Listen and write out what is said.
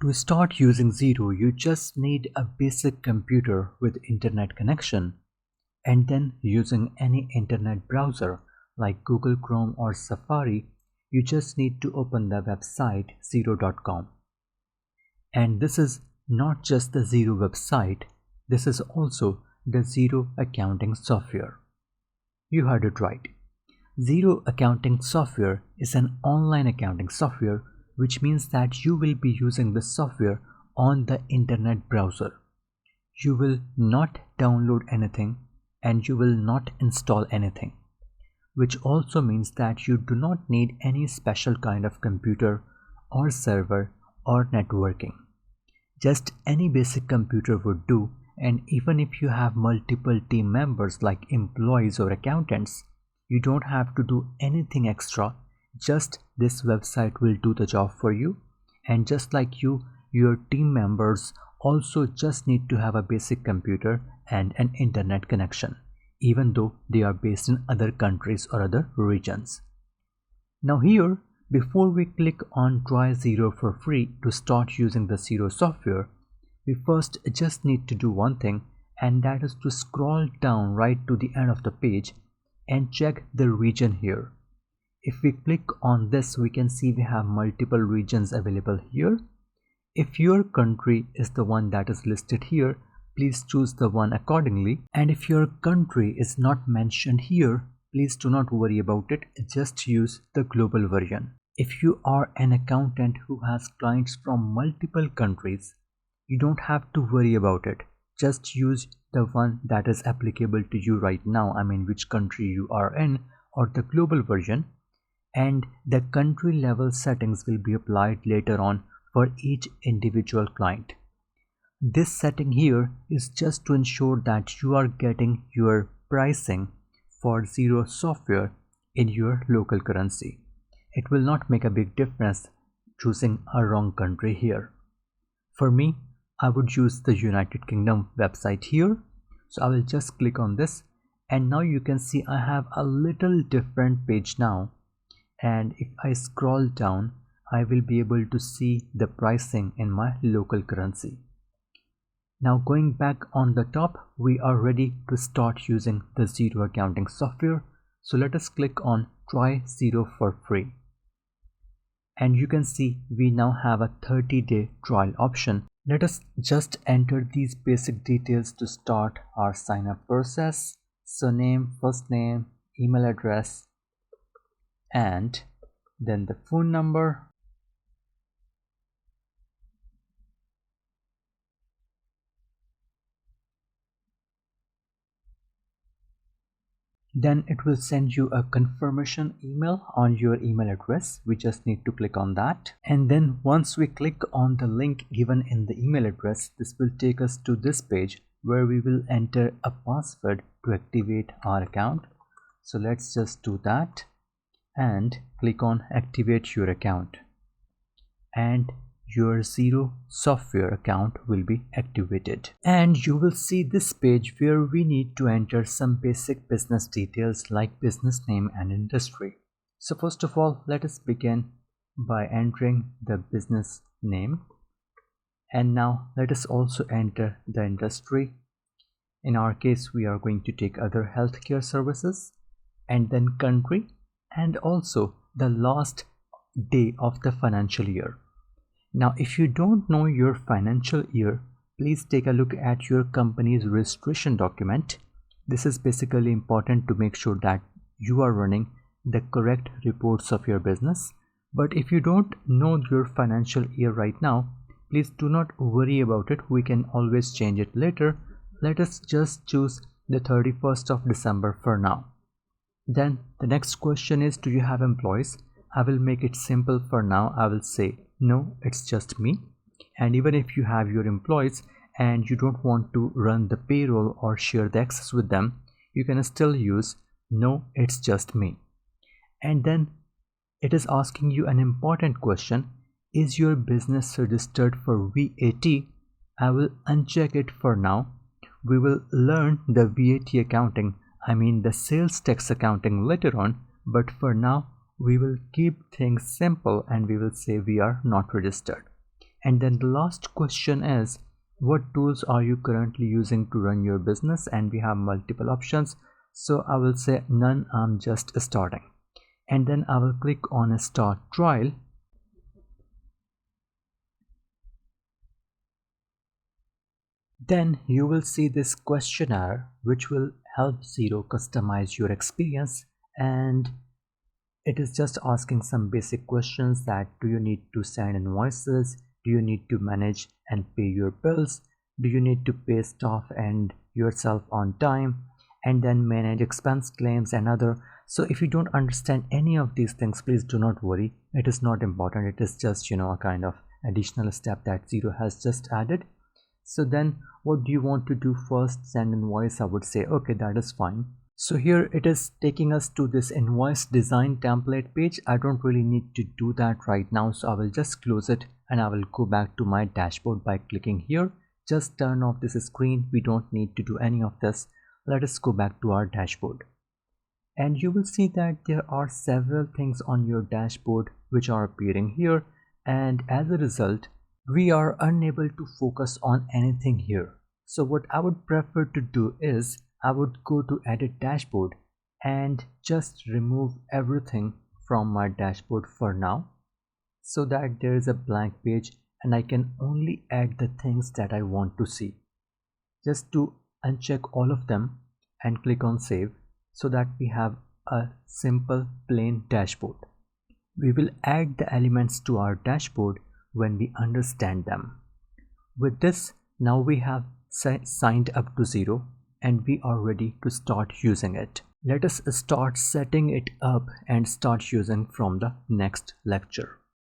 To start using Xero, you just need a basic computer with internet connection, and then using any internet browser like Google Chrome or Safari, you just need to open the website xero.com. And this is not just the Xero website, this is also the Xero accounting software. You heard it right. Xero accounting software is an online accounting software, which means that you will be using the software on the internet browser. You will not download anything and you will not install anything, which also means that you do not need any special kind of computer or server or networking. Just any basic computer would do, and even if you have multiple team members like employees or accountants, you don't have to do anything extra. Just this website will do the job for you, and just like you, your team members also just need to have a basic computer and an internet connection, even though they are based in other countries or other regions. Now here, before we click on try Xero for free to start using the Xero software, we first just need to do one thing, and that is to scroll down right to the end of the page and check the region here. If we click on this, we can see we have multiple regions available here. If your country is the one that is listed here, please choose the one accordingly. And if your country is not mentioned here, please do not worry about it, just use the global version. If you are an accountant who has clients from multiple countries, you don't have to worry about it. Just use the one that is applicable to you right now, I mean which country you are in, or the global version, and the country level settings will be applied later on for each individual client. This setting here is just to ensure that you are getting your pricing for Xero software in your local currency. It will not make a big difference choosing a wrong country here. For me, I would use the United Kingdom website here, so I will just click on this, and now you can see I have a little different page now, and if I scroll down, I will be able to see the pricing in my local currency. Now going back on the top, we are ready to start using the Xero accounting software, so let us click on try Xero for free. And you can see we now have a 30-day trial option. Let us just enter these basic details to start our sign up process. Surname, first name, email address, and then the phone number. Then it will send you a confirmation email on your email address. We just need to click on that. And then once we click on the link given in the email address, this will take us to this page where we will enter a password to activate our account. So let's just do that and click on activate your account. And your Xero software account will be activated, and you will see this page where we need to enter some basic business details like business name and industry. So first of all, let us begin by entering the business name, and now let us also enter the industry. In our case, we are going to take other healthcare services, and then country, and also the last day of the financial year. Now, if you don't know your financial year, please take a look at your company's registration document. This is basically important to make sure that you are running the correct reports of your business. But if you don't know your financial year right now, please do not worry about it. We can always change it later. Let us just choose the 31st of December for now. Then the next question is, do you have employees? I will make it simple for now. I will say no, it's just me. And even if you have your employees and you don't want to run the payroll or share the access with them, you can still use no, it's just me. And then it is asking you an important question: is your business registered for VAT? I will uncheck it for now. We will learn the VAT accounting, I mean the sales tax accounting, later on, but for now we will keep things simple and we will say we are not registered. And then the last question is, what tools are you currently using to run your business? And we have multiple options. So I will say none, I'm just starting. And then I will click on a start trial. Then you will see this questionnaire which will help Xero customize your experience, and it is just asking some basic questions that do you need to send invoices, do you need to manage and pay your bills, do you need to pay staff and yourself on time, and then manage expense claims and other. So if you don't understand any of these things, please do not worry, it is not important, it is just a kind of additional step that Xero has just added. So then what do you want to do first? Send invoice, I would say okay, that is fine. So here it is taking us to this invoice design template page. I don't really need to do that right now, so I will just close it and I will go back to my dashboard by clicking here. Just turn off this screen, we don't need to do any of this. Let us go back to our dashboard. And you will see that there are several things on your dashboard which are appearing here, and as a result we are unable to focus on anything here. So what I would prefer to do is I would go to edit dashboard and just remove everything from my dashboard for now, so that there is a blank page and I can only add the things that I want to see. Just to uncheck all of them and click on save, so that we have a simple plain dashboard. We will add the elements to our dashboard when we understand them. With this, now we have signed up to Xero and we are ready to start using it. Let us start setting it up and start using from the next lecture.